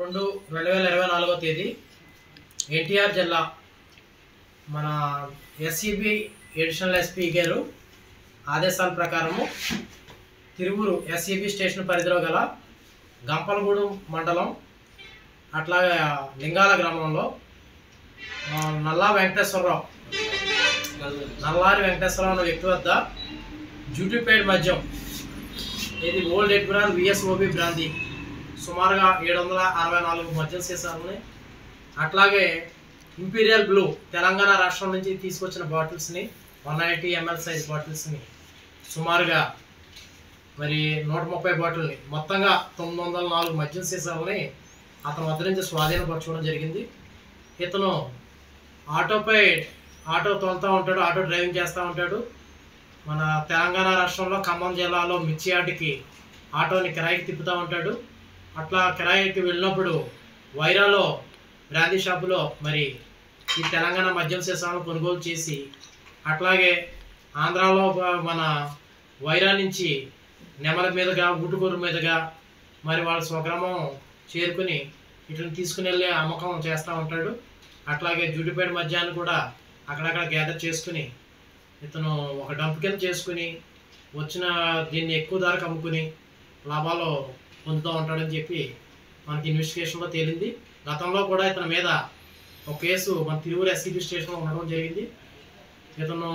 2/2/2024 తేదీ ఎన్టీఆర్ జిల్లా మన ఎస్సీబీ ఎడిషనల్ ఎస్పీ గారు ఆదేశాల ప్రకారము తిరువూరు ఎస్సీబీ స్టేషన్ పరిధిలో గల గంపలగూడెం మండలం అట్లాగే లింగాల గ్రామంలో నల్లారి వెంకటేశ్వరరావు అనే వ్యక్తి వద్ద డ్యూటీపేడ్ మద్యం ఇది ఓల్డ్ ఎడ్మిరల్ విఎస్ఓబి బ్రాంతి సుమారుగా 764 మద్యం సీసాలని అట్లాగే ఇంపీరియల్ బ్లూ తెలంగాణ రాష్ట్రం నుంచి తీసుకొచ్చిన బాటిల్స్ని 180 ml సైజ్ బాటిల్స్ని సుమారుగా మరి 130 బాటిల్ని మొత్తంగా 904 మద్యం సీసాలని అతని వద్ద నుంచి స్వాధీనపరచుకోవడం జరిగింది. ఇతను ఆటో తోలుతూ ఉంటాడు, ఆటో డ్రైవింగ్ చేస్తూ ఉంటాడు. మన తెలంగాణ రాష్ట్రంలో ఖమ్మం జిల్లాలో మిర్చియార్డుకి ఆటోని కిరాయికి తిప్పుతూ ఉంటాడు. అట్లా కిరాయికి వెళ్ళినప్పుడు వైరాలో బ్రాందీ షాపులో మరి ఈ తెలంగాణ మద్యం సీసాలను కొనుగోలు చేసి అట్లాగే ఆంధ్రాలో మన వైరా నుంచి నెమల మీదుగా ఊటుకూరు మీదుగా మరి వాళ్ళ స్వగ్రామం చేరుకుని ఇట్లా తీసుకుని వెళ్ళి అమ్మకం చేస్తూ ఉంటాడు. అట్లాగే డ్యూటీపేడ్ మద్యాన్ని కూడా అక్కడక్కడ గ్యాదర్ చేసుకుని ఇతను ఒక డంప్ కింద చేసుకుని వచ్చిన దీన్ని ఎక్కువ ధరకు అమ్ముకుని లాభాలు పొందుతూ ఉంటాడని చెప్పి మనకి ఇన్వెస్టిగేషన్లో తేలింది. గతంలో కూడా ఇతని మీద ఒక కేసు మన తిరువూరు ఎస్సీబీ స్టేషన్లో ఉండడం జరిగింది. ఇతను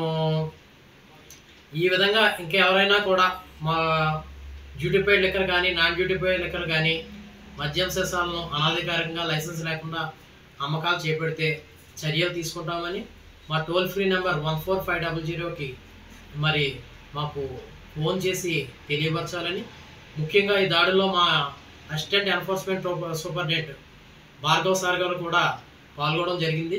ఈ విధంగా ఇంకెవరైనా కూడా మా డ్యూటీపేడ్ లిక్కర్ కానీ నాన్ డ్యూటీపేడ్ లిక్కర్ కానీ మద్యం సీసాలను అనధికారికంగా లైసెన్స్ లేకుండా అమ్మకాలు చేపడితే చర్యలు తీసుకుంటామని మా టోల్ ఫ్రీ నెంబర్ 14500కి మరి మాకు ఫోన్ చేసి తెలియపరచాలని, ముఖ్యంగా ఈ దాడిలో మా assistant enforcement superintendent Bhargav sir గారు కూడా పాల్గొనడం జరిగింది.